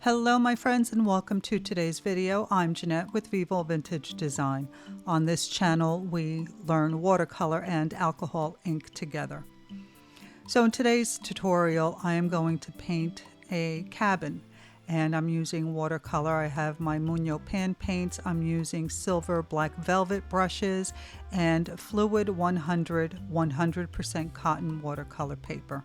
Hello my friends and welcome to today's video. I'm Jeanette with Vivo Vintage Design. On this channel we learn watercolor and alcohol ink together. So in today's tutorial I am going to paint a cabin and I'm using watercolor. I have my Muño pan paints. I'm using silver black velvet brushes and fluid 100% cotton watercolor paper.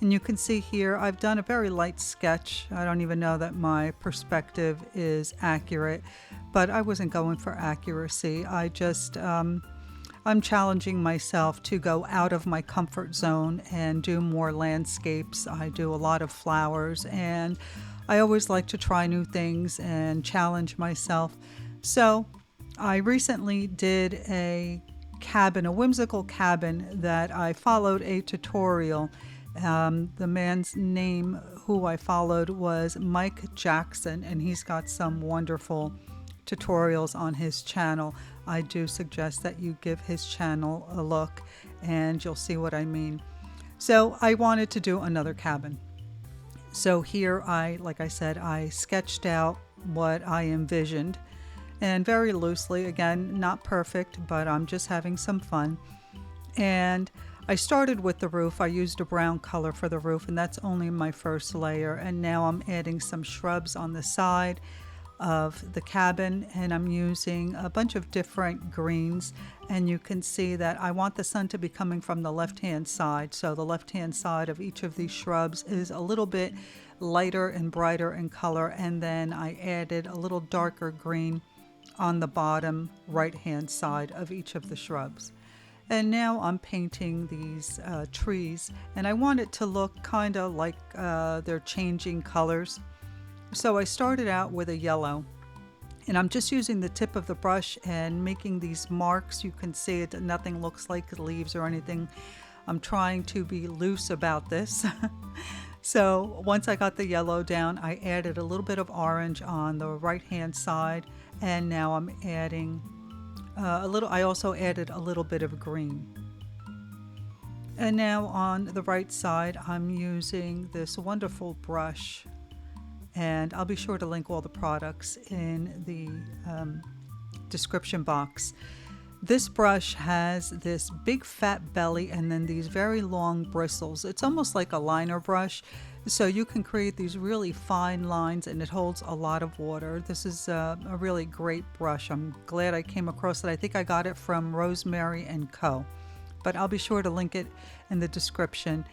And you can see here I've done a very light sketch. I don't even know that my perspective is accurate, but I wasn't going for accuracy. I'm challenging myself to go out of my comfort zone and do more landscapes. I do a lot of flowers and I always like to try new things and challenge myself. So I recently did a cabin, a whimsical cabin that I followed a tutorial. The man's name who I followed was Mike Jackson, and he's got some wonderful tutorials on his channel. I do suggest that you give his channel a look and you'll see what I mean. So I wanted to do another cabin. So here like I said, I sketched out what I envisioned and very loosely, again, not perfect, but I'm just having some fun. And I started with the roof. I used a brown color for the roof, and that's only my first layer. And now I'm adding some shrubs on the side of the cabin, and I'm using a bunch of different greens. And you can see that I want the sun to be coming from the left-hand side. So the left-hand side of each of these shrubs is a little bit lighter and brighter in color. And then I added a little darker green on the bottom right-hand side of each of the shrubs. And now I'm painting these trees, and I want it to look kind of like they're changing colors. So I started out with a yellow, and I'm just using the tip of the brush and making these marks. You can see it, nothing looks like leaves or anything. I'm trying to be loose about this. So once I got the yellow down, I added a little bit of orange on the right hand side, and now I'm adding I also added a little bit of green. And now on the right side, I'm using this wonderful brush, and I'll be sure to link all the products in the description box. This brush has this big fat belly and then these very long bristles. It's almost like a liner brush, so you can create these really fine lines, and it holds a lot of water. This is a really great brush. I'm glad I came across it. I think I got it from Rosemary & Co. But I'll be sure to link it in the description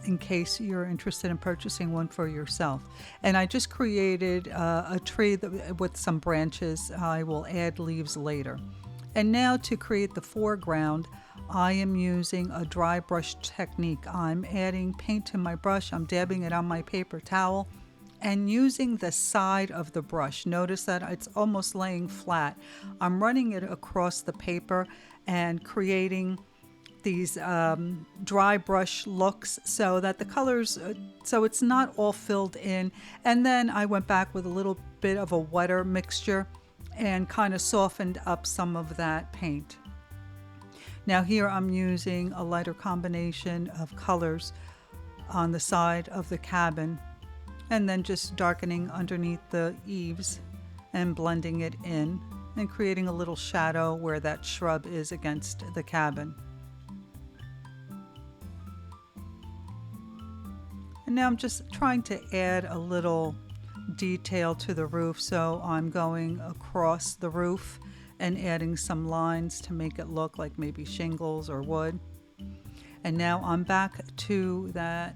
in case you're interested in purchasing one for yourself. And I just created a tree with some branches. I will add leaves later. And now to create the foreground, I am using a dry brush technique. I'm adding paint to my brush. I'm dabbing it on my paper towel and using the side of the brush. Notice that it's almost laying flat. I'm running it across the paper and creating these dry brush looks so that the colors, so it's not all filled in. And then I went back with a little bit of a wetter mixture and kind of softened up some of that paint. Now here I'm using a lighter combination of colors on the side of the cabin, and then just darkening underneath the eaves and blending it in and creating a little shadow where that shrub is against the cabin. And now I'm just trying to add a little detail to the roof, so I'm going across the roof and adding some lines to make it look like maybe shingles or wood. And now I'm back to that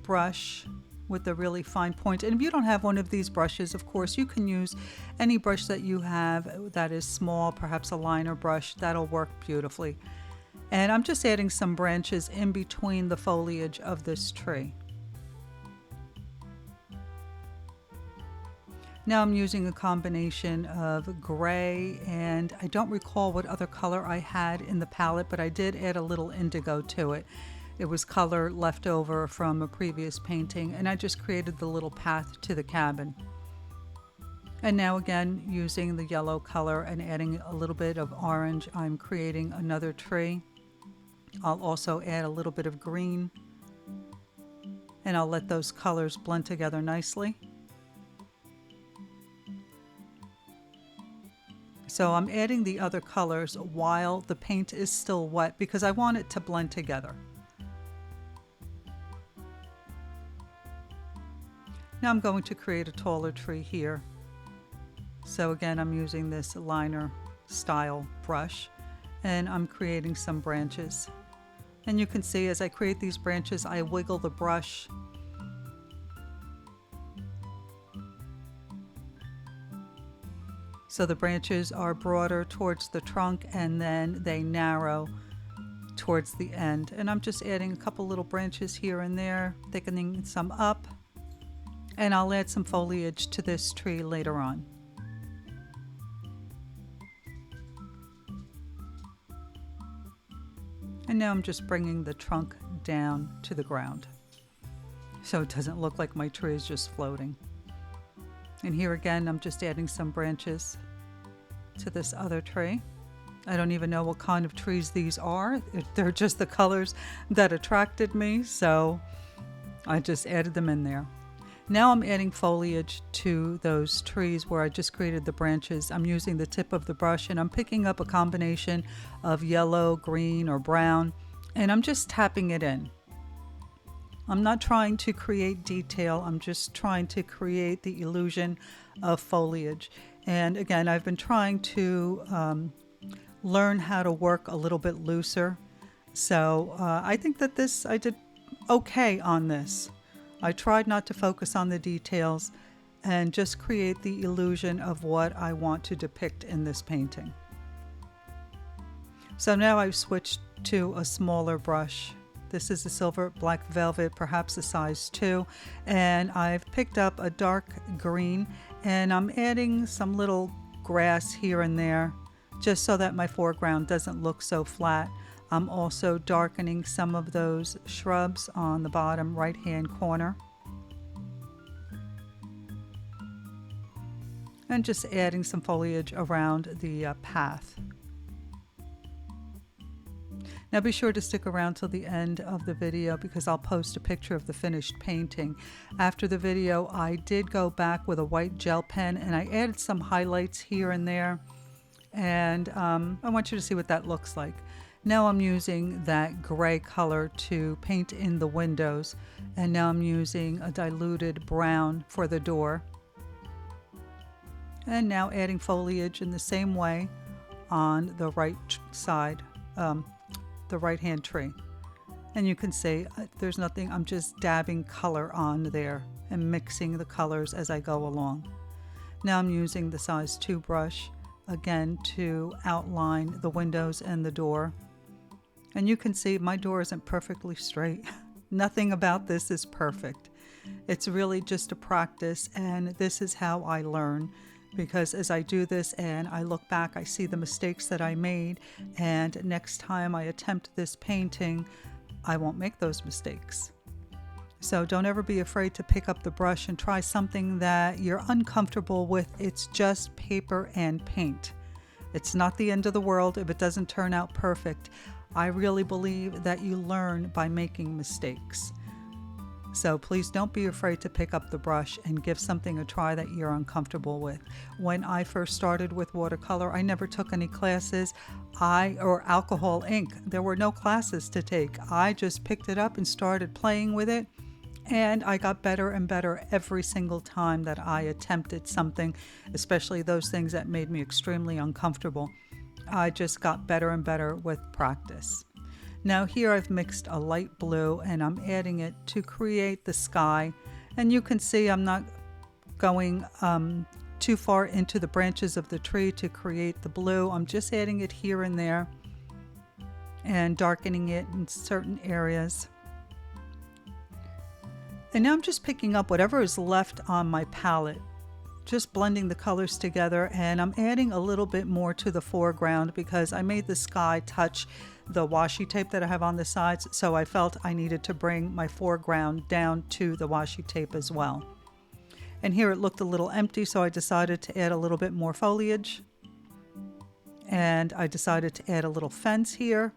brush with the really fine point. And if you don't have one of these brushes, of course, you can use any brush that you have that is small, perhaps a liner brush. That'll work beautifully. And I'm just adding some branches in between the foliage of this tree. Now I'm using a combination of gray, and I don't recall what other color I had in the palette, but I did add a little indigo to it. It was color left over from a previous painting, and I just created the little path to the cabin. And now again, using the yellow color and adding a little bit of orange, I'm creating another tree. I'll also add a little bit of green and I'll let those colors blend together nicely. So I'm adding the other colors while the paint is still wet because I want it to blend together. Now I'm going to create a taller tree here. So again, I'm using this liner style brush and I'm creating some branches. And you can see as I create these branches, I wiggle the brush. So the branches are broader towards the trunk and then they narrow towards the end. And I'm just adding a couple little branches here and there, thickening some up. And I'll add some foliage to this tree later on. And now I'm just bringing the trunk down to the ground so it doesn't look like my tree is just floating. And here again, I'm just adding some branches to this other tree. I don't even know what kind of trees these are. They're just the colors that attracted me, so I just added them in there. Now I'm adding foliage to those trees where I just created the branches. I'm using the tip of the brush and I'm picking up a combination of yellow, green, or brown, and I'm just tapping it in. I'm not trying to create detail, I'm just trying to create the illusion of foliage. And again, I've been trying to learn how to work a little bit looser. So I think that I did okay on this. I tried not to focus on the details and just create the illusion of what I want to depict in this painting. So now I've switched to a smaller brush. This is a silver black velvet, perhaps a size 2, and I've picked up a dark green and I'm adding some little grass here and there just so that my foreground doesn't look so flat. I'm also darkening some of those shrubs on the bottom right-hand corner. And just adding some foliage around the path. Now be sure to stick around till the end of the video because I'll post a picture of the finished painting. After the video, I did go back with a white gel pen and I added some highlights here and there. And I want you to see what that looks like. Now I'm using that gray color to paint in the windows, and now I'm using a diluted brown for the door. And now adding foliage in the same way on the right side, the right-hand tree. And you can see there's nothing, I'm just dabbing color on there and mixing the colors as I go along. Now I'm using the size 2 brush again to outline the windows and the door. And you can see my door isn't perfectly straight. Nothing about this is perfect. It's really just a practice, and this is how I learn. Because as I do this and I look back, I see the mistakes that I made, and next time I attempt this painting, I won't make those mistakes. So don't ever be afraid to pick up the brush and try something that you're uncomfortable with. It's just paper and paint. It's not the end of the world if it doesn't turn out perfect. I really believe that you learn by making mistakes. So please don't be afraid to pick up the brush and give something a try that you're uncomfortable with. When I first started with watercolor, I never took any classes or alcohol ink. There were no classes to take. I just picked it up and started playing with it. And I got better and better every single time that I attempted something, especially those things that made me extremely uncomfortable. I just got better and better with practice. Now here I've mixed a light blue and I'm adding it to create the sky. And you can see I'm not going too far into the branches of the tree to create the blue. I'm just adding it here and there and darkening it in certain areas. And now I'm just picking up whatever is left on my palette, just blending the colors together, and I'm adding a little bit more to the foreground because I made the sky touch the washi tape that I have on the sides, so I felt I needed to bring my foreground down to the washi tape as well. And here it looked a little empty, so I decided to add a little bit more foliage. And I decided to add a little fence here,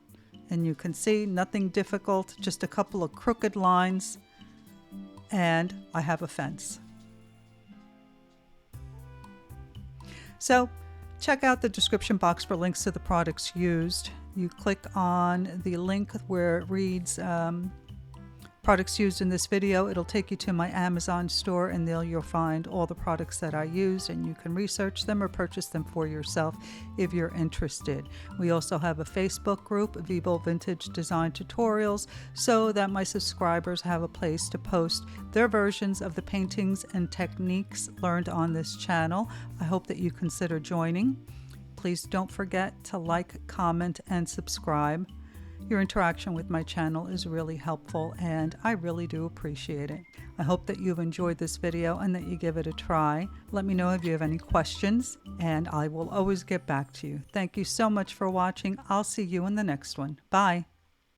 and you can see nothing difficult, just a couple of crooked lines. and I have a fence. So check out the description box for links to the products used. You click on the link where it reads products used in this video. It'll take you to my Amazon store, and there you'll find all the products that I used, and you can research them or purchase them for yourself if you're interested. We also have a Facebook group, Vivo Vintage Design Tutorials, so that my subscribers have a place to post their versions of the paintings and techniques learned on this channel. I hope that you consider joining. Please don't forget to like, comment, and subscribe. Your interaction with my channel is really helpful, and I really do appreciate it. I hope that you've enjoyed this video and that you give it a try. Let me know if you have any questions, and I will always get back to you. Thank you so much for watching. I'll see you in the next one. Bye.